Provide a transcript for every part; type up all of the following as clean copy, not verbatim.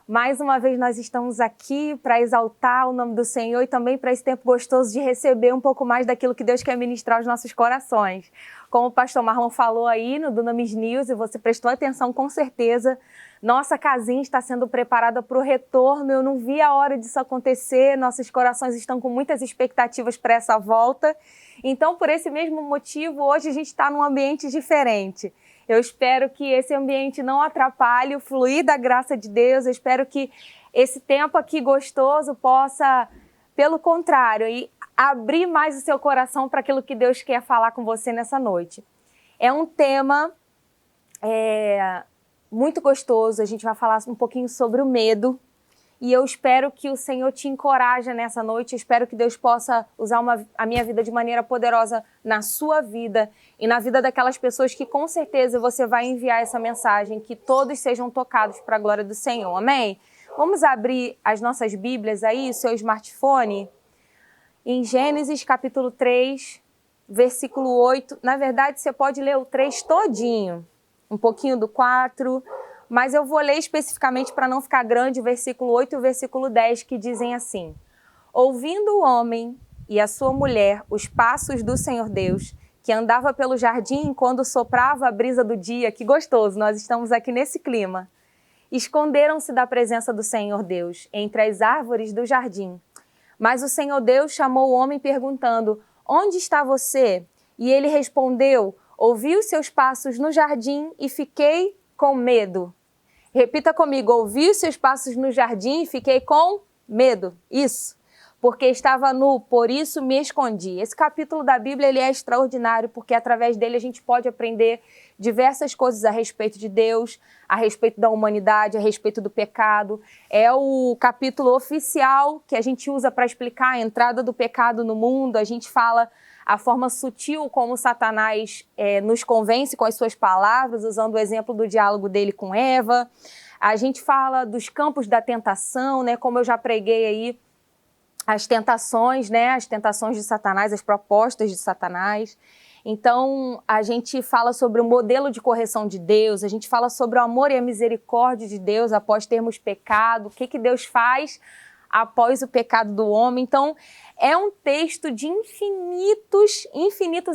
Mais uma vez nós estamos aqui para exaltar o nome do Senhor e também para esse tempo gostoso de receber um pouco mais daquilo que Deus quer ministrar aos nossos corações. Como o pastor Marlon falou aí no Dunamis News, e você prestou atenção com certeza, nossa casinha está sendo preparada para o retorno. Eu não vi a hora disso acontecer, nossos corações estão com muitas expectativas para essa volta. Então, por esse mesmo motivo, hoje a gente está num ambiente diferente. Eu espero que esse ambiente não atrapalhe o fluir da graça de Deus. Eu espero que esse tempo aqui gostoso possa, pelo contrário, abrir mais o seu coração para aquilo que Deus quer falar com você nessa noite. É um tema muito gostoso. A gente vai falar um pouquinho sobre o medo. E eu espero que o Senhor te encoraje nessa noite. Eu espero que Deus possa usar a minha vida de maneira poderosa na sua vida e na vida daquelas pessoas que com certeza você vai enviar essa mensagem, que todos sejam tocados para a glória do Senhor. Amém? Vamos abrir as nossas Bíblias aí, o seu smartphone, em Gênesis capítulo 3, versículo 8. Na verdade, você pode ler o 3 todinho, um pouquinho do 4, mas eu vou ler especificamente para não ficar grande o versículo 8 e o versículo 10, que dizem assim: ouvindo o homem e a sua mulher os passos do Senhor Deus, que andava pelo jardim quando soprava a brisa do dia, que gostoso, nós estamos aqui nesse clima, esconderam-se da presença do Senhor Deus entre as árvores do jardim. Mas o Senhor Deus chamou o homem perguntando: onde está você? E ele respondeu: ouvi os seus passos no jardim e fiquei com medo. Repita comigo: ouvi os seus passos no jardim e fiquei com medo. Isso. Porque estava nu, por isso me escondi. Esse capítulo da Bíblia ele é extraordinário, porque através dele a gente pode aprender diversas coisas a respeito de Deus, a respeito da humanidade, a respeito do pecado. É o capítulo oficial que a gente usa para explicar a entrada do pecado no mundo. A gente fala a forma sutil como Satanás nos convence com as suas palavras, usando o exemplo do diálogo dele com Eva. A gente fala dos campos da tentação, né? Como eu já preguei aí, as tentações, né? As tentações de Satanás, as propostas de Satanás. Então, a gente fala sobre o modelo de correção de Deus, a gente fala sobre o amor e a misericórdia de Deus após termos pecado, o que Deus faz após o pecado do homem. Então, é um texto de infinitos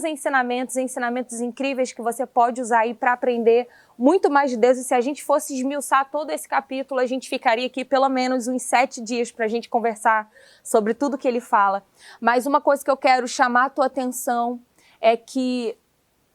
ensinamentos incríveis que você pode usar aí para aprender muito mais de Deus. E se a gente fosse esmiuçar todo esse capítulo, a gente ficaria aqui pelo menos uns 7 dias para a gente conversar sobre tudo que ele fala. Mas uma coisa que eu quero chamar a tua atenção é que,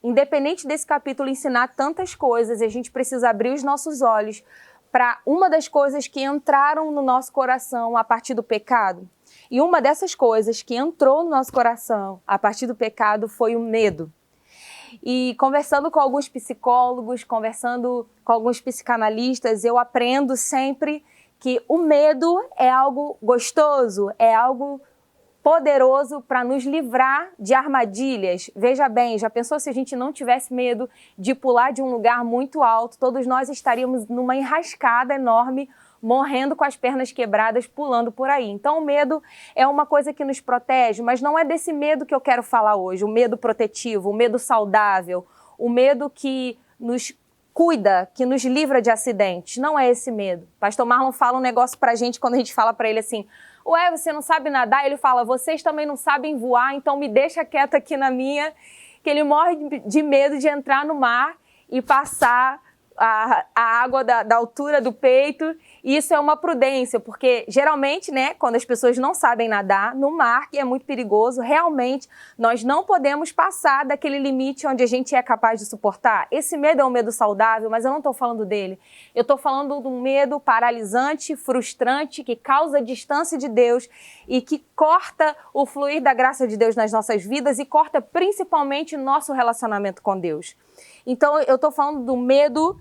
independente desse capítulo ensinar tantas coisas, a gente precisa abrir os nossos olhos para uma das coisas que entraram no nosso coração a partir do pecado. E uma dessas coisas que entrou no nosso coração a partir do pecado foi o medo. E conversando com alguns psicólogos, conversando com alguns psicanalistas, eu aprendo sempre que o medo é algo gostoso, é algo poderoso para nos livrar de armadilhas. Veja bem, já pensou se a gente não tivesse medo de pular de um lugar muito alto? Todos nós estaríamos numa enrascada enorme, morrendo com as pernas quebradas, pulando por aí. Então o medo é uma coisa que nos protege, mas não é desse medo que eu quero falar hoje, o medo protetivo, o medo saudável, o medo que nos cuida, que nos livra de acidentes. Não é esse medo. Pastor Marlon fala um negócio pra gente quando a gente fala pra ele assim: ué, você não sabe nadar? Ele fala: vocês também não sabem voar, então me deixa quieto aqui na minha. Que ele morre de medo de entrar no mar e passar a água da altura do peito. E isso é uma prudência, porque geralmente, né, quando as pessoas não sabem nadar no mar, que é muito perigoso, realmente nós não podemos passar daquele limite onde a gente é capaz de suportar. Esse medo é um medo saudável, mas eu não estou falando dele. Eu estou falando de um medo paralisante, frustrante, que causa distância de Deus e que corta o fluir da graça de Deus nas nossas vidas e corta principalmente o nosso relacionamento com Deus. Então, eu estou falando do medo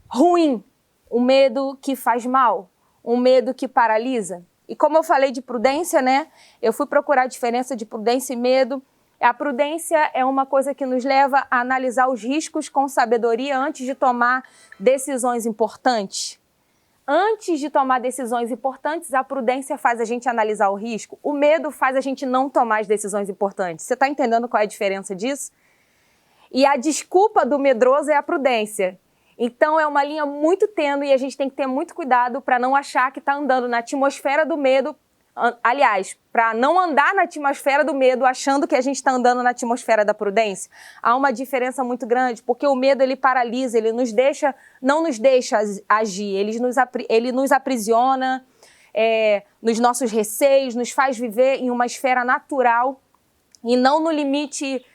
ruim, um medo que faz mal, um medo que paralisa. E como eu falei de prudência, né? Eu fui procurar a diferença de prudência e medo. A prudência é uma coisa que nos leva a analisar os riscos com sabedoria antes de tomar decisões importantes. Antes de tomar decisões importantes, a prudência faz a gente analisar o risco. O medo faz a gente não tomar as decisões importantes. Você está entendendo qual é a diferença disso? E a desculpa do medroso é a prudência. Então é uma linha muito tênue e a gente tem que ter muito cuidado para não achar que está andando na atmosfera do medo. Aliás, para não andar na atmosfera do medo achando que a gente está andando na atmosfera da prudência. Há uma diferença muito grande, porque o medo ele paralisa, ele não nos deixa agir, ele nos aprisiona nos nossos receios, nos faz viver em uma esfera natural e não no limite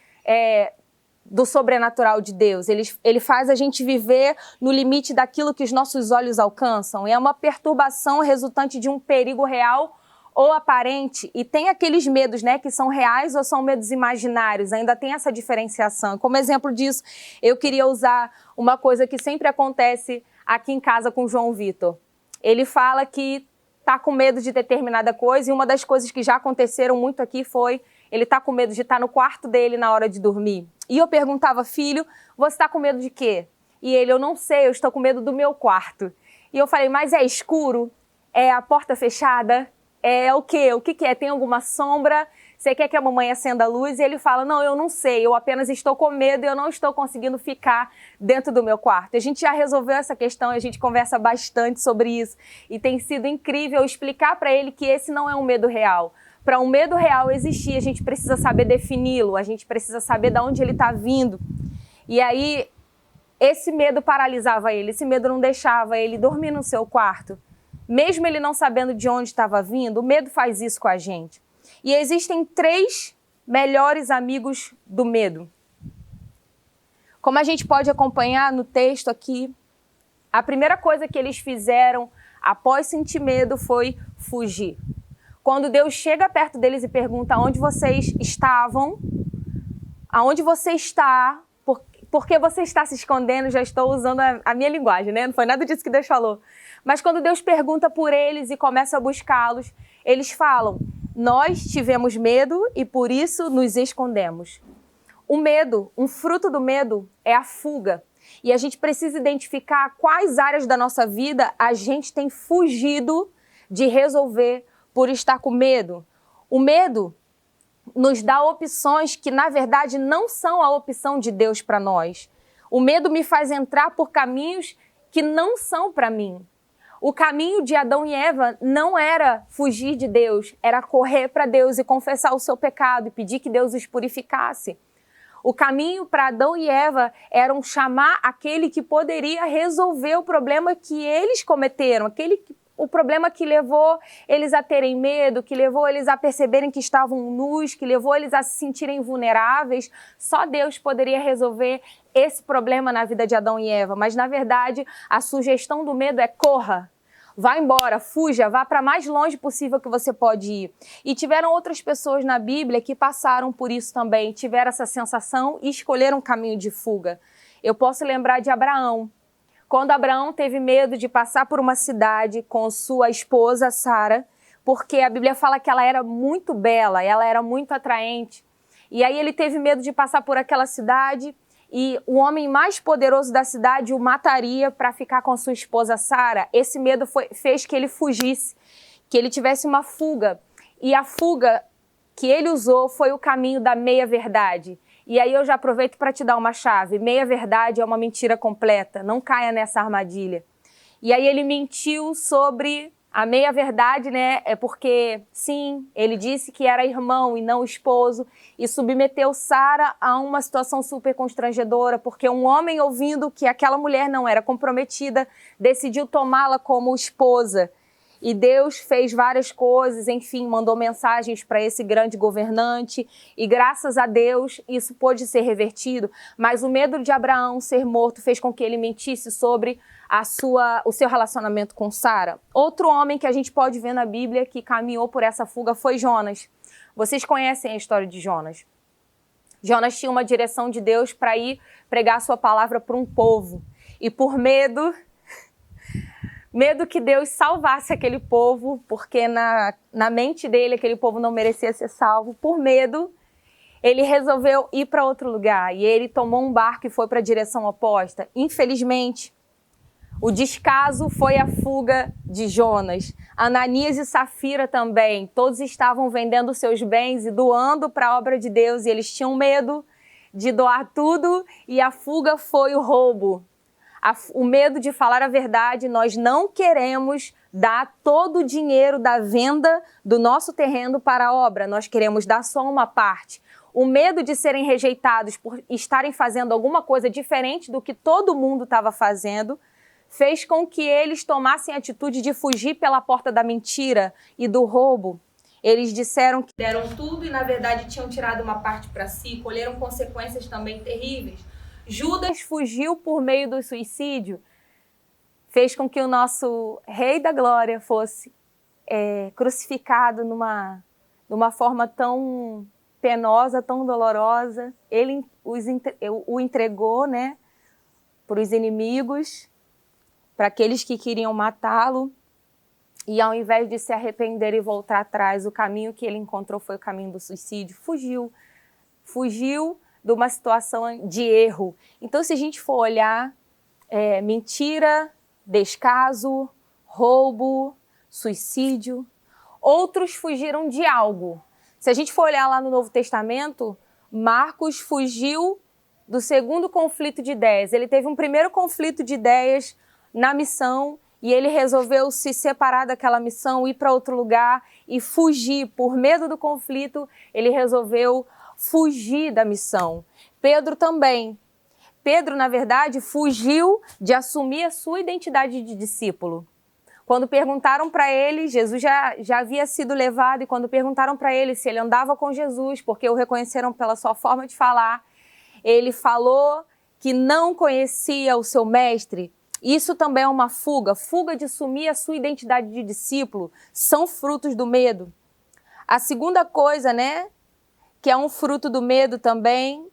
do sobrenatural de Deus. Ele faz a gente viver no limite daquilo que os nossos olhos alcançam. É uma perturbação resultante de um perigo real ou aparente. E tem aqueles medos, né, que são reais ou são medos imaginários. Ainda tem essa diferenciação. Como exemplo disso, eu queria usar uma coisa que sempre acontece aqui em casa com o João Vitor. Ele fala que está com medo de determinada coisa, e uma das coisas que já aconteceram muito aqui foi ele está com medo de estar no quarto dele na hora de dormir. E eu perguntava, filho, você está com medo de quê? E ele, eu não sei, eu estou com medo do meu quarto. E eu falei, mas é escuro? É a porta fechada? É o quê? O que é? Tem alguma sombra? Você quer que a mamãe acenda a luz? E ele fala, não, eu não sei, eu apenas estou com medo e eu não estou conseguindo ficar dentro do meu quarto. A gente já resolveu essa questão, a gente conversa bastante sobre isso. E tem sido incrível explicar para ele que esse não é um medo real. Para um medo real existir, a gente precisa saber defini-lo, a gente precisa saber de onde ele está vindo. E aí, esse medo paralisava ele, esse medo não deixava ele dormir no seu quarto. Mesmo ele não sabendo de onde estava vindo, o medo faz isso com a gente. E existem 3 melhores amigos do medo. Como a gente pode acompanhar no texto aqui, a primeira coisa que eles fizeram após sentir medo foi fugir. Quando Deus chega perto deles e pergunta onde vocês estavam, aonde você está, por que você está se escondendo, já estou usando a minha linguagem, né? Não foi nada disso que Deus falou. Mas quando Deus pergunta por eles e começa a buscá-los, eles falam, nós tivemos medo e por isso nos escondemos. O medo, um fruto do medo é a fuga. E a gente precisa identificar quais áreas da nossa vida a gente tem fugido de resolver por estar com medo. O medo nos dá opções que, na verdade, não são a opção de Deus para nós. O medo me faz entrar por caminhos que não são para mim. O caminho de Adão e Eva não era fugir de Deus, era correr para Deus e confessar o seu pecado e pedir que Deus os purificasse. O caminho para Adão e Eva era chamar aquele que poderia resolver o problema que eles cometeram, o problema que levou eles a terem medo, que levou eles a perceberem que estavam nus, que levou eles a se sentirem vulneráveis. Só Deus poderia resolver esse problema na vida de Adão e Eva. Mas, na verdade, a sugestão do medo é corra, vá embora, fuja, vá para mais longe possível que você pode ir. E tiveram outras pessoas na Bíblia que passaram por isso também, tiveram essa sensação e escolheram um caminho de fuga. Eu posso lembrar de Abraão. Quando Abraão teve medo de passar por uma cidade com sua esposa, Sara, porque a Bíblia fala que ela era muito bela, ela era muito atraente. E aí ele teve medo de passar por aquela cidade e o homem mais poderoso da cidade o mataria para ficar com sua esposa, Sara. Esse medo fez que ele fugisse, que ele tivesse uma fuga. E a fuga que ele usou foi o caminho da meia-verdade. E aí eu já aproveito para te dar uma chave. Meia-verdade é uma mentira completa. Não caia nessa armadilha. E aí ele mentiu sobre a meia-verdade, né? É porque, sim, ele disse que era irmão e não esposo e submeteu Sara a uma situação super constrangedora, porque um homem, ouvindo que aquela mulher não era comprometida, decidiu tomá-la como esposa. E Deus fez várias coisas, enfim, mandou mensagens para esse grande governante e graças a Deus isso pôde ser revertido. Mas o medo de Abraão ser morto fez com que ele mentisse sobre o seu relacionamento com Sara. Outro homem que a gente pode ver na Bíblia que caminhou por essa fuga foi Jonas. Vocês conhecem a história de Jonas. Jonas tinha uma direção de Deus para ir pregar a sua palavra para um povo. E por medo que Deus salvasse aquele povo, porque na mente dele aquele povo não merecia ser salvo. Por medo, ele resolveu ir para outro lugar e ele tomou um barco e foi para a direção oposta. Infelizmente, o descaso foi a fuga de Jonas. Ananias e Safira também, todos estavam vendendo seus bens e doando para a obra de Deus e eles tinham medo de doar tudo e a fuga foi o roubo. o medo de falar a verdade. Nós não queremos dar todo o dinheiro da venda do nosso terreno para a obra, nós queremos dar só uma parte. O medo de serem rejeitados por estarem fazendo alguma coisa diferente do que todo mundo estava fazendo fez com que eles tomassem a atitude de fugir pela porta da mentira e do roubo. Eles disseram que deram tudo e, na verdade, tinham tirado uma parte para si, colheram consequências também terríveis. Judas fugiu por meio do suicídio, fez com que o nosso Rei da Glória fosse crucificado numa forma tão penosa, tão dolorosa. Ele o entregou, né, para os inimigos, para aqueles que queriam matá-lo. E ao invés de se arrepender e voltar atrás, o caminho que ele encontrou foi o caminho do suicídio. Fugiu de uma situação de erro. Então, se a gente for olhar, mentira, descaso, roubo, suicídio, outros fugiram de algo. Se a gente for olhar lá no Novo Testamento, Marcos fugiu do segundo conflito de ideias. Ele teve um primeiro conflito de ideias na missão e ele resolveu se separar daquela missão, ir para outro lugar e fugir. Por medo do conflito, ele resolveu fugir da missão. Pedro também. Pedro, na verdade, fugiu de assumir a sua identidade de discípulo. Quando perguntaram para ele, Jesus já havia sido levado, e quando perguntaram para ele se ele andava com Jesus, porque o reconheceram pela sua forma de falar, ele falou que não conhecia o seu mestre. Isso também é uma fuga de assumir a sua identidade de discípulo, são frutos do medo. A segunda coisa, né, que é um fruto do medo também,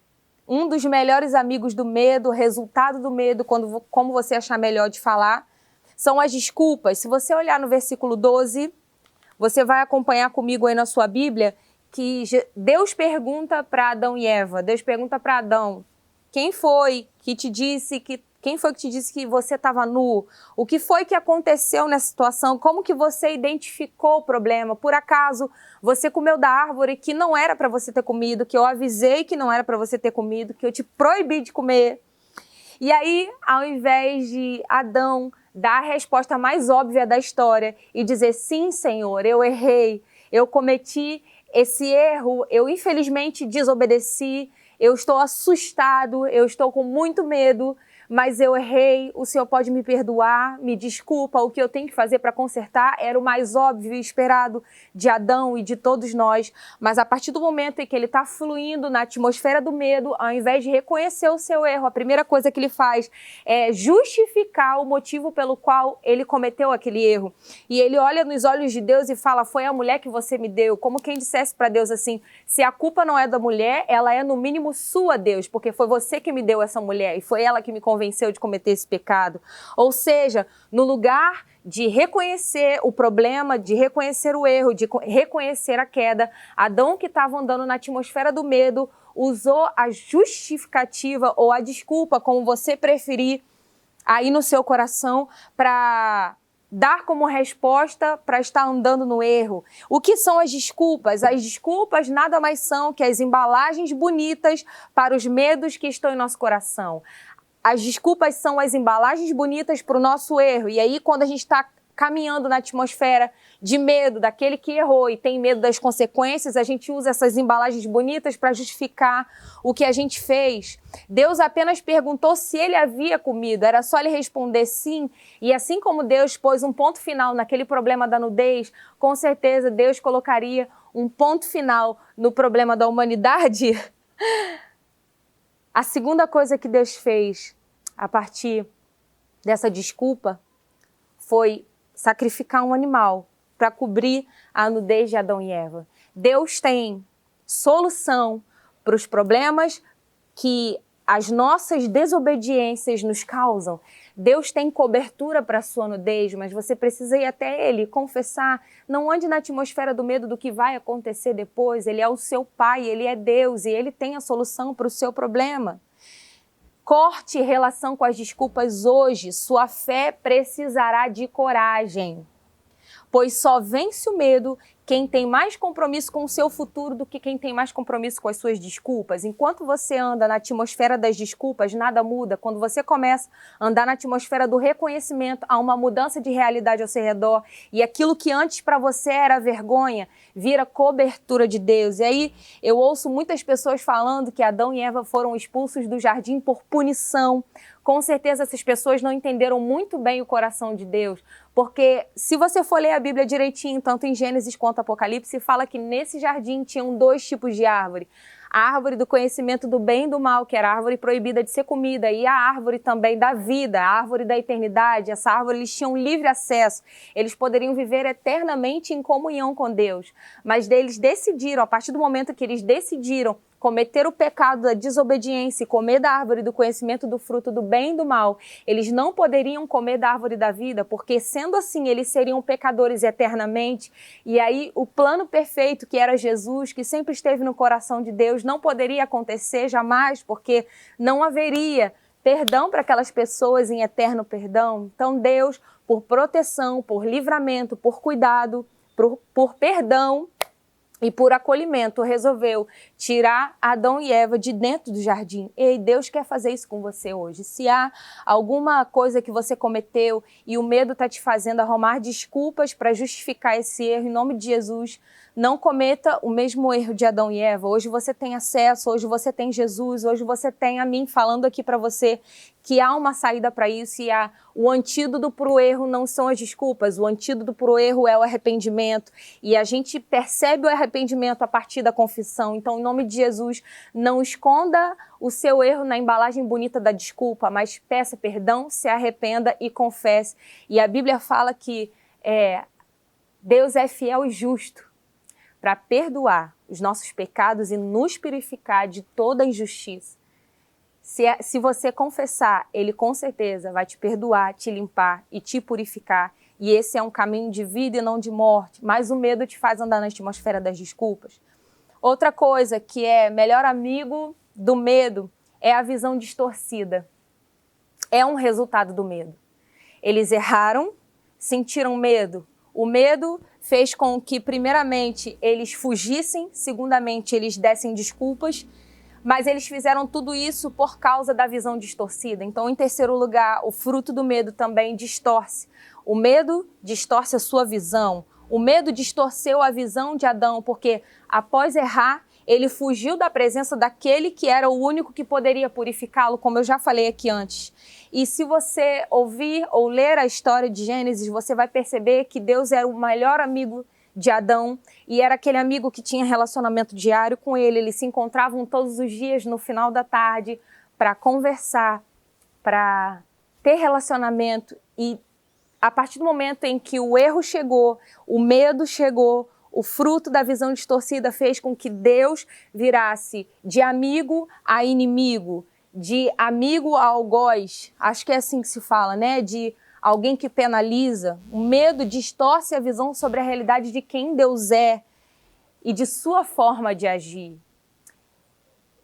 um dos melhores amigos do medo, resultado do medo, como você achar melhor de falar, são as desculpas. Se você olhar no versículo 12, você vai acompanhar comigo aí na sua Bíblia, que Deus pergunta para Adão e Eva, Deus pergunta para Adão, quem foi que te disse que você estava nu? O que foi que aconteceu nessa situação? Como que você identificou o problema? Por acaso você comeu da árvore que não era para você ter comido, que eu avisei que não era para você ter comido, que eu te proibi de comer? E aí, ao invés de Adão dar a resposta mais óbvia da história e dizer, sim, Senhor, eu errei, eu cometi esse erro, eu infelizmente desobedeci, eu estou assustado, eu estou com muito medo, mas eu errei, o Senhor pode me perdoar, me desculpa, o que eu tenho que fazer para consertar era o mais óbvio e esperado de Adão e de todos nós. Mas a partir do momento em que ele está fluindo na atmosfera do medo, ao invés de reconhecer o seu erro, a primeira coisa que ele faz é justificar o motivo pelo qual ele cometeu aquele erro. E ele olha nos olhos de Deus e fala, foi a mulher que você me deu, como quem dissesse para Deus assim, se a culpa não é da mulher, ela é no mínimo sua, Deus, porque foi você que me deu essa mulher e foi ela que me convenceu de cometer esse pecado. Ou seja, no lugar de reconhecer o problema, de reconhecer o erro, de reconhecer a queda, Adão, que estava andando na atmosfera do medo, usou a justificativa ou a desculpa, como você preferir, aí no seu coração, para dar como resposta para estar andando no erro. O que são as desculpas? As desculpas nada mais são que as embalagens bonitas para os medos que estão em nosso coração. As desculpas são as embalagens bonitas para o nosso erro. E aí, quando a gente está caminhando na atmosfera de medo daquele que errou e tem medo das consequências, a gente usa essas embalagens bonitas para justificar o que a gente fez. Deus apenas perguntou se ele havia comido, era só ele responder sim. E assim como Deus pôs um ponto final naquele problema da nudez, com certeza Deus colocaria um ponto final no problema da humanidade. A segunda coisa que Deus fez a partir dessa desculpa foi sacrificar um animal para cobrir a nudez de Adão e Eva. Deus tem solução para os problemas que as nossas desobediências nos causam. Deus tem cobertura para a sua nudez, mas você precisa ir até Ele, confessar. Não ande na atmosfera do medo do que vai acontecer depois. Ele é o seu Pai, Ele é Deus e Ele tem a solução para o seu problema. Corte relação com as desculpas hoje. Sua fé precisará de coragem, pois só vence o medo quem tem mais compromisso com o seu futuro do que quem tem mais compromisso com as suas desculpas. Enquanto você anda na atmosfera das desculpas, nada muda. Quando você começa a andar na atmosfera do reconhecimento, há uma mudança de realidade ao seu redor. E aquilo que antes para você era vergonha, vira cobertura de Deus. E aí eu ouço muitas pessoas falando que Adão e Eva foram expulsos do jardim por punição. Com certeza essas pessoas não entenderam muito bem o coração de Deus, porque se você for ler a Bíblia direitinho, tanto em Gênesis quanto Apocalipse, fala que nesse jardim tinham 2 tipos de árvore. A árvore do conhecimento do bem e do mal, que era a árvore proibida de ser comida, e a árvore também da vida, a árvore da eternidade. Essa árvore eles tinham livre acesso, eles poderiam viver eternamente em comunhão com Deus. Mas eles decidiram, a partir do momento que eles decidiram cometer o pecado da desobediência e comer da árvore do conhecimento do fruto do bem e do mal, eles não poderiam comer da árvore da vida, porque sendo assim eles seriam pecadores eternamente, e aí o plano perfeito que era Jesus, que sempre esteve no coração de Deus, não poderia acontecer jamais, porque não haveria perdão para aquelas pessoas em eterno perdão. Então Deus, por proteção, por livramento, por cuidado, por perdão, e por acolhimento, resolveu tirar Adão e Eva de dentro do jardim. E Deus quer fazer isso com você hoje. Se há alguma coisa que você cometeu e o medo está te fazendo arrumar desculpas para justificar esse erro, em nome de Jesus, não cometa o mesmo erro de Adão e Eva. Hoje você tem acesso, hoje você tem Jesus, hoje você tem a mim falando aqui para você que há uma saída para isso e o antídoto para o erro não são as desculpas, o antídoto para o erro é o arrependimento. E a gente percebe o arrependimento a partir da confissão. Então, em nome de Jesus, não esconda o seu erro na embalagem bonita da desculpa, mas peça perdão, se arrependa e confesse. E a Bíblia fala que Deus é fiel e justo para perdoar os nossos pecados e nos purificar de toda injustiça. Se você confessar, Ele com certeza vai te perdoar, te limpar e te purificar. E esse é um caminho de vida e não de morte. Mas o medo te faz andar na atmosfera das desculpas. Outra coisa que é melhor amigo do medo é a visão distorcida. É um resultado do medo. Eles erraram, sentiram medo. O medo fez com que, primeiramente, eles fugissem, segundamente, eles dessem desculpas, mas eles fizeram tudo isso por causa da visão distorcida. Então, em terceiro lugar, o fruto do medo também distorce. O medo distorce a sua visão. O medo distorceu a visão de Adão, porque após errar, ele fugiu da presença daquele que era o único que poderia purificá-lo, como eu já falei aqui antes. E se você ouvir ou ler a história de Gênesis, você vai perceber que Deus era o melhor amigo de Adão e era aquele amigo que tinha relacionamento diário com ele. Eles se encontravam todos os dias no final da tarde para conversar, para ter relacionamento. E a partir do momento em que o erro chegou, o medo chegou, o fruto da visão distorcida fez com que Deus virasse de amigo a inimigo, de amigo a algoz, acho que é assim que se fala, né? De alguém que penaliza. O medo distorce a visão sobre a realidade de quem Deus é e de sua forma de agir.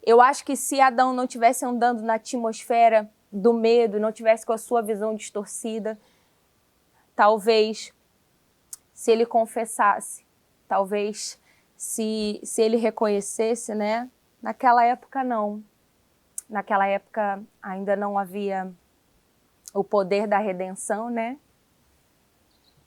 Eu acho que se Adão não estivesse andando na atmosfera do medo, não tivesse com a sua visão distorcida, talvez, se ele confessasse, talvez se ele reconhecesse, né? Naquela época não. Naquela época ainda não havia o poder da redenção, né?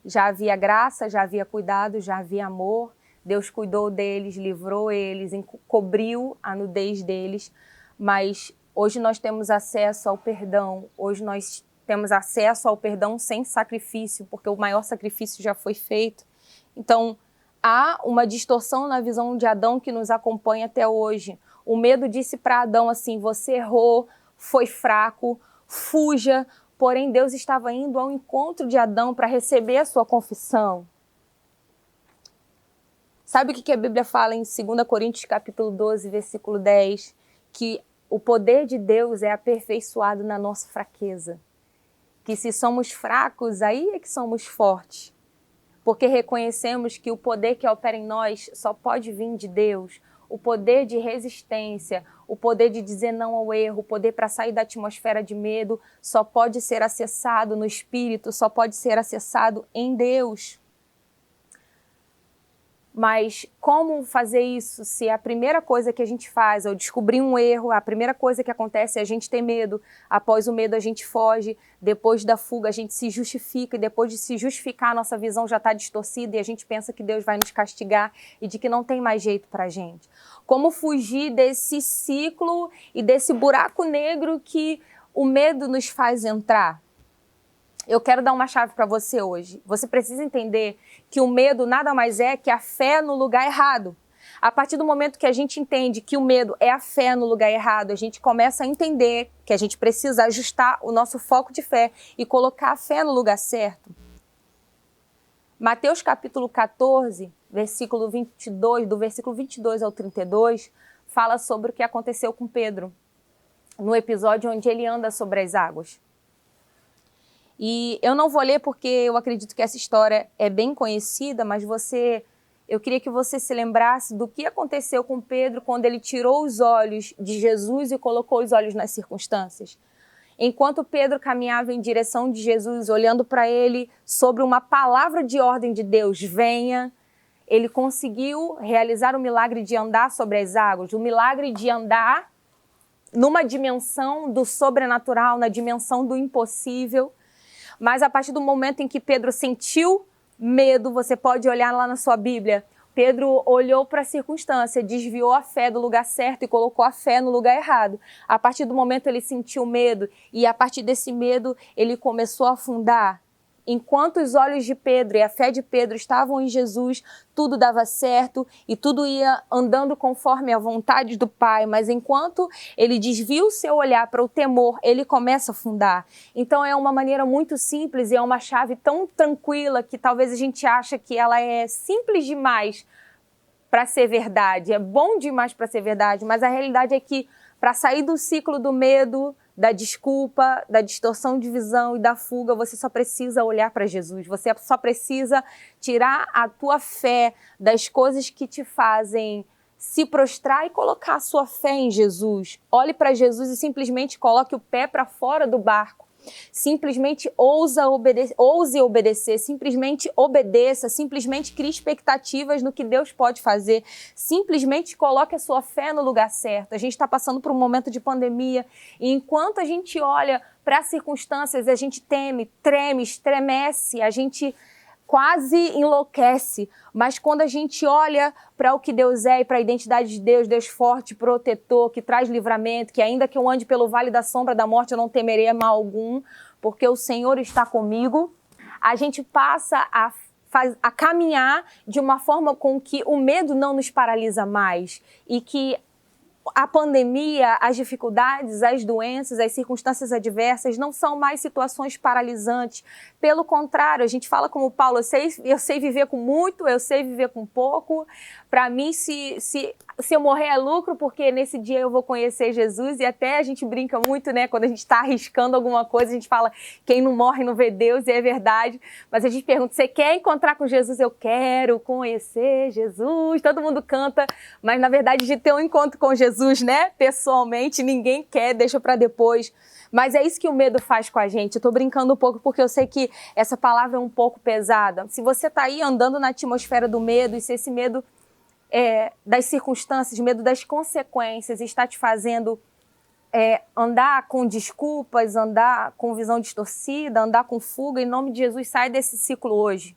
Já havia graça, já havia cuidado, já havia amor. Deus cuidou deles, livrou eles, encobriu a nudez deles. Mas hoje nós temos acesso ao perdão. Hoje nós temos acesso ao perdão sem sacrifício, porque o maior sacrifício já foi feito. Então, há uma distorção na visão de Adão que nos acompanha até hoje. O medo disse para Adão assim, você errou, foi fraco, fuja. Porém, Deus estava indo ao encontro de Adão para receber a sua confissão. Sabe o que a Bíblia fala em 2 Coríntios capítulo 12, versículo 10? Que o poder de Deus é aperfeiçoado na nossa fraqueza. Que se somos fracos, aí é que somos fortes. Porque reconhecemos que o poder que opera em nós só pode vir de Deus. O poder de resistência, o poder de dizer não ao erro, o poder para sair da atmosfera de medo só pode ser acessado no Espírito, só pode ser acessado em Deus. Mas como fazer isso se a primeira coisa que a gente faz é descobrir um erro, a primeira coisa que acontece é a gente ter medo, após o medo a gente foge, depois da fuga a gente se justifica e depois de se justificar a nossa visão já está distorcida e a gente pensa que Deus vai nos castigar e de que não tem mais jeito para a gente. Como fugir desse ciclo e desse buraco negro que o medo nos faz entrar? Eu quero dar uma chave para você hoje. Você precisa entender que o medo nada mais é que a fé no lugar errado. A partir do momento que a gente entende que o medo é a fé no lugar errado, a gente começa a entender que a gente precisa ajustar o nosso foco de fé e colocar a fé no lugar certo. Mateus capítulo 14, versículo 22, do versículo 22 ao 32, fala sobre o que aconteceu com Pedro, no episódio onde ele anda sobre as águas. E eu não vou ler porque eu acredito que essa história é bem conhecida, mas eu queria que você se lembrasse do que aconteceu com Pedro quando ele tirou os olhos de Jesus e colocou os olhos nas circunstâncias. Enquanto Pedro caminhava em direção de Jesus, olhando para ele sobre uma palavra de ordem de Deus, venha, ele conseguiu realizar o milagre de andar sobre as águas, o milagre de andar numa dimensão do sobrenatural, na dimensão do impossível. Mas a partir do momento em que Pedro sentiu medo, você pode olhar lá na sua Bíblia, Pedro olhou para a circunstância, desviou a fé do lugar certo e colocou a fé no lugar errado. A partir do momento ele sentiu medo e a partir desse medo ele começou a afundar. Enquanto os olhos de Pedro e a fé de Pedro estavam em Jesus, tudo dava certo e tudo ia andando conforme a vontade do Pai. Mas enquanto ele desvia o seu olhar para o temor, ele começa a afundar. Então é uma maneira muito simples e é uma chave tão tranquila que talvez a gente ache que ela é simples demais para ser verdade. É bom demais para ser verdade, mas a realidade é que para sair do ciclo do medo, da desculpa, da distorção de visão e da fuga, você só precisa olhar para Jesus. Você só precisa tirar a tua fé das coisas que te fazem se prostrar e colocar a sua fé em Jesus. Olhe para Jesus e simplesmente coloque o pé para fora do barco. Simplesmente ouse obedecer, simplesmente obedeça, simplesmente crie expectativas no que Deus pode fazer, simplesmente coloque a sua fé no lugar certo. A gente está passando por um momento de pandemia e enquanto a gente olha para as circunstâncias, a gente teme, treme, estremece, a gente quase enlouquece, mas quando a gente olha para o que Deus é e para a identidade de Deus, Deus forte, protetor, que traz livramento, que ainda que eu ande pelo vale da sombra da morte, eu não temerei mal algum, porque o Senhor está comigo, a gente passa a caminhar de uma forma com que o medo não nos paralisa mais e que a pandemia, as dificuldades, as doenças, as circunstâncias adversas não são mais situações paralisantes. Pelo contrário, a gente fala como Paulo, eu sei viver com muito, eu sei viver com pouco. Para mim, se eu morrer é lucro, porque nesse dia eu vou conhecer Jesus. E até a gente brinca muito, né? Quando a gente está arriscando alguma coisa, a gente fala, quem não morre não vê Deus, e é verdade. Mas a gente pergunta, você quer encontrar com Jesus? Eu quero conhecer Jesus. Todo mundo canta, mas na verdade de ter um encontro com Jesus, né? Pessoalmente, ninguém quer, deixa para depois. Mas é isso que o medo faz com a gente. Eu tô brincando um pouco porque eu sei que essa palavra é um pouco pesada. Se você tá aí andando na atmosfera do medo e se esse medo das circunstâncias, medo das consequências está te fazendo andar com desculpas, andar com visão distorcida, andar com fuga, em nome de Jesus, sai desse ciclo hoje.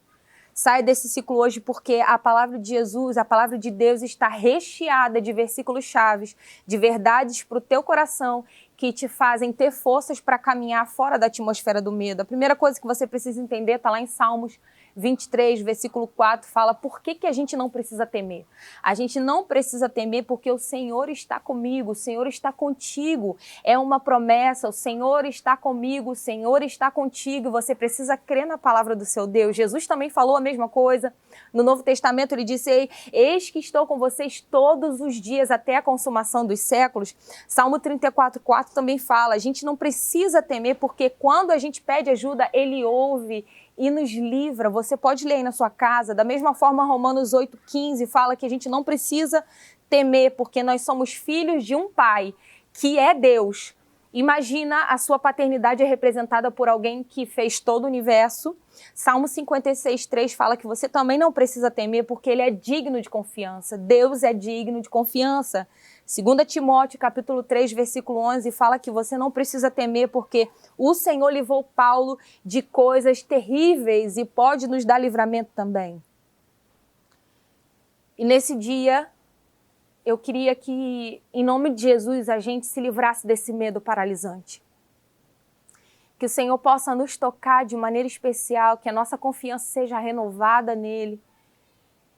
Sai desse ciclo hoje porque a palavra de Jesus, a palavra de Deus está recheada de versículos chaves, de verdades para o teu coração que te fazem ter forças para caminhar fora da atmosfera do medo. A primeira coisa que você precisa entender está lá em Salmos 23, versículo 4, fala por que a gente não precisa temer. A gente não precisa temer porque o Senhor está comigo, o Senhor está contigo. É uma promessa, o Senhor está comigo, o Senhor está contigo. Você precisa crer na palavra do seu Deus. Jesus também falou a mesma coisa. No Novo Testamento ele disse, eis que estou com vocês todos os dias até a consumação dos séculos. Salmo 34, 4 também fala, a gente não precisa temer porque quando a gente pede ajuda, Ele ouve e nos livra. Você pode ler aí na sua casa. Da mesma forma, Romanos 8,15 fala que a gente não precisa temer, porque nós somos filhos de um Pai, que é Deus. Imagina a sua paternidade é representada por alguém que fez todo o universo. Salmo 56:3 fala que você também não precisa temer porque ele é digno de confiança. Deus é digno de confiança. 2 Timóteo, capítulo 3, versículo 11, fala que você não precisa temer porque o Senhor livrou Paulo de coisas terríveis e pode nos dar livramento também. E nesse dia, eu queria que, em nome de Jesus, a gente se livrasse desse medo paralisante. Que o Senhor possa nos tocar de maneira especial, que a nossa confiança seja renovada nele.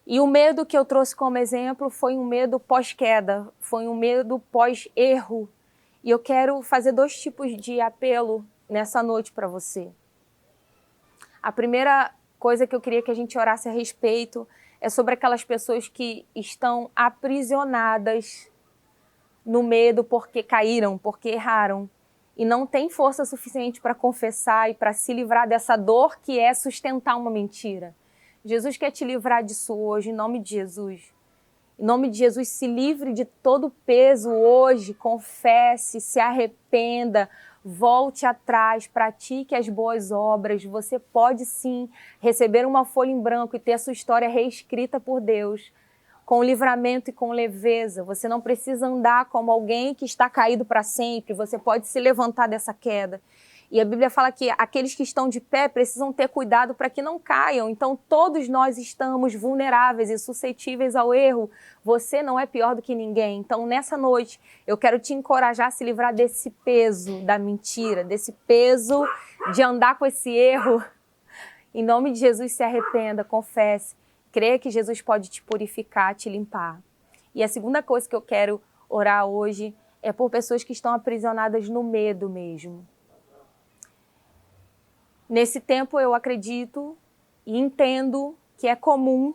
E o medo que eu trouxe como exemplo foi um medo pós-queda, foi um medo pós-erro. E eu quero fazer 2 tipos de apelo nessa noite para você. A primeira coisa que eu queria que a gente orasse a respeito é sobre aquelas pessoas que estão aprisionadas no medo porque caíram, porque erraram e não tem força suficiente para confessar e para se livrar dessa dor que é sustentar uma mentira. Jesus quer te livrar disso hoje, em nome de Jesus. Em nome de Jesus, se livre de todo o peso hoje, confesse, se arrependa, volte atrás, pratique as boas obras. Você pode sim receber uma folha em branco e ter a sua história reescrita por Deus, com livramento e com leveza. Você não precisa andar como alguém que está caído para sempre, você pode se levantar dessa queda. E a Bíblia fala que aqueles que estão de pé precisam ter cuidado para que não caiam. Então, todos nós estamos vulneráveis e suscetíveis ao erro. Você não é pior do que ninguém. Então, nessa noite, eu quero te encorajar a se livrar desse peso da mentira, desse peso de andar com esse erro. Em nome de Jesus, se arrependa, confesse. Creia que Jesus pode te purificar, te limpar. E a segunda coisa que eu quero orar hoje é por pessoas que estão aprisionadas no medo mesmo. Nesse tempo eu acredito e entendo que é comum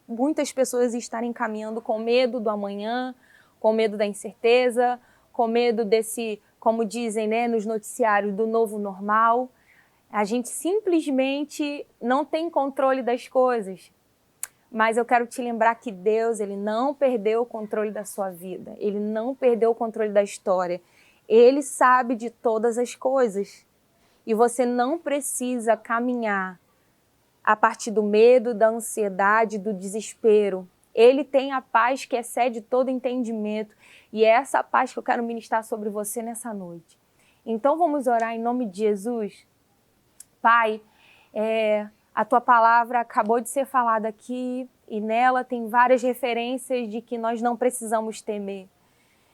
muitas pessoas estarem caminhando com medo do amanhã, com medo da incerteza, com medo desse, como dizem, né, nos noticiários, do novo normal. A gente simplesmente não tem controle das coisas. Mas eu quero te lembrar que Deus, Ele não perdeu o controle da sua vida. Ele não perdeu o controle da história. Ele sabe de todas as coisas. E você não precisa caminhar a partir do medo, da ansiedade, do desespero. Ele tem a paz que excede todo entendimento. E é essa paz que eu quero ministrar sobre você nessa noite. Então vamos orar em nome de Jesus. Pai, a tua palavra acabou de ser falada aqui e nela tem várias referências de que nós não precisamos temer.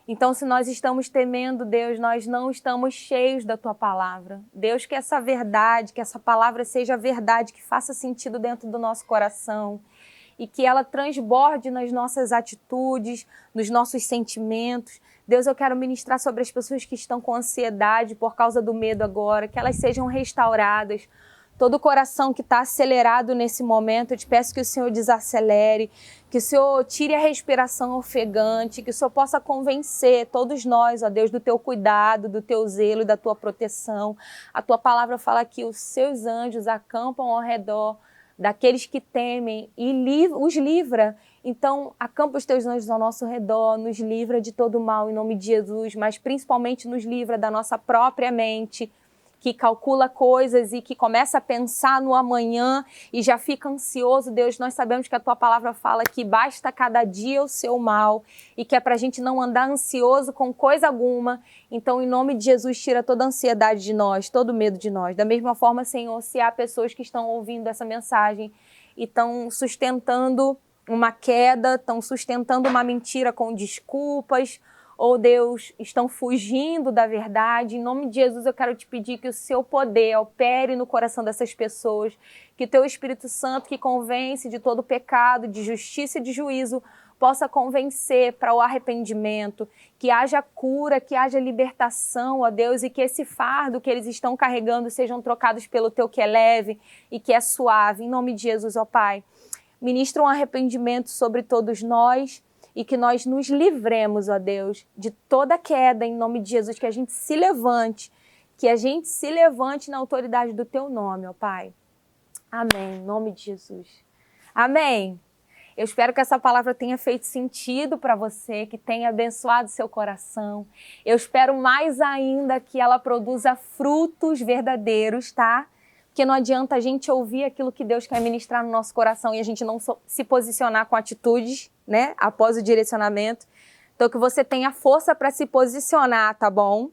Então, se nós estamos temendo, Deus, nós não estamos cheios da tua palavra. Deus, que essa verdade, que essa palavra seja verdade, que faça sentido dentro do nosso coração e que ela transborde nas nossas atitudes, nos nossos sentimentos. Deus, eu quero ministrar sobre as pessoas que estão com ansiedade por causa do medo agora, que elas sejam restauradas. Todo coração que está acelerado nesse momento, eu te peço que o Senhor desacelere, que o Senhor tire a respiração ofegante, que o Senhor possa convencer todos nós, ó Deus, do teu cuidado, do teu zelo e da tua proteção. A tua palavra fala que os seus anjos acampam ao redor daqueles que temem e os livra. Então, acampa os teus anjos ao nosso redor, nos livra de todo mal em nome de Jesus, mas principalmente nos livra da nossa própria mente, que calcula coisas e que começa a pensar no amanhã e já fica ansioso. Deus, nós sabemos que a tua palavra fala que basta cada dia o seu mal e que é para a gente não andar ansioso com coisa alguma. Então, em nome de Jesus, tira toda a ansiedade de nós, todo medo de nós. Da mesma forma, Senhor, se há pessoas que estão ouvindo essa mensagem e estão sustentando uma queda, estão sustentando uma mentira com desculpas, ou Deus, estão fugindo da verdade. Em nome de Jesus, eu quero te pedir que o seu poder opere no coração dessas pessoas, que teu Espírito Santo, que convence de todo pecado, de justiça e de juízo, possa convencer para o arrependimento, que haja cura, que haja libertação, ó Deus, e que esse fardo que eles estão carregando sejam trocados pelo teu que é leve e que é suave. Em nome de Jesus, ó Pai, ministra um arrependimento sobre todos nós, e que nós nos livremos, ó Deus, de toda queda, em nome de Jesus, que a gente se levante na autoridade do teu nome, ó Pai. Amém, em nome de Jesus. Amém. Eu espero que essa palavra tenha feito sentido para você, que tenha abençoado seu coração. Eu espero mais ainda que ela produza frutos verdadeiros, tá? Porque não adianta a gente ouvir aquilo que Deus quer ministrar no nosso coração e a gente não se posicionar com atitudes, né? Após o direcionamento. Então, que você tenha força para se posicionar, tá bom?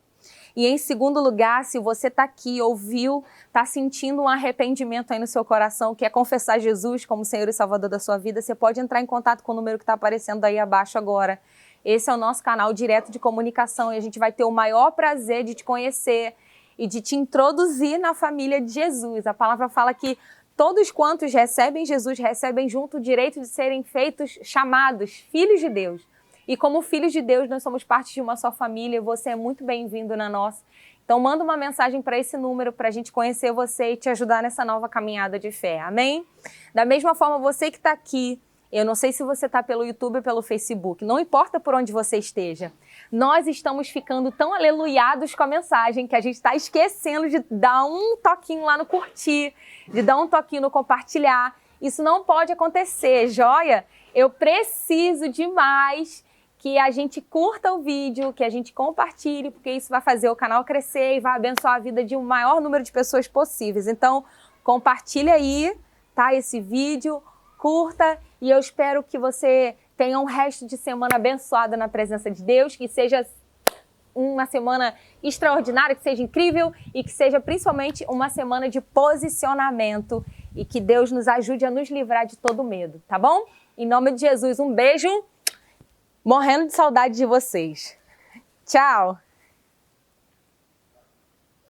E em segundo lugar, se você está aqui, ouviu, está sentindo um arrependimento aí no seu coração, quer confessar Jesus como Senhor e Salvador da sua vida, você pode entrar em contato com o número que está aparecendo aí abaixo agora. Esse é o nosso canal direto de comunicação e a gente vai ter o maior prazer de te conhecer e de te introduzir na família de Jesus. A palavra fala que todos quantos recebem Jesus, recebem junto o direito de serem feitos, chamados filhos de Deus. E como filhos de Deus, nós somos parte de uma só família, você é muito bem-vindo na nossa. Então manda uma mensagem para esse número para a gente conhecer você e te ajudar nessa nova caminhada de fé, amém? Da mesma forma, você que está aqui, eu não sei se você está pelo YouTube ou pelo Facebook, não importa por onde você esteja, nós estamos ficando tão aleluiados com a mensagem que a gente está esquecendo de dar um toquinho lá no curtir, de dar um toquinho no compartilhar. Isso não pode acontecer, joia? Eu preciso demais que a gente curta o vídeo, que a gente compartilhe, porque isso vai fazer o canal crescer e vai abençoar a vida de um maior número de pessoas possíveis. Então, compartilha aí, tá, esse vídeo, curta, e eu espero que você tenha um resto de semana abençoada na presença de Deus, que seja uma semana extraordinária, que seja incrível e que seja principalmente uma semana de posicionamento e que Deus nos ajude a nos livrar de todo medo, tá bom? Em nome de Jesus, um beijo. Morrendo de saudade de vocês. Tchau!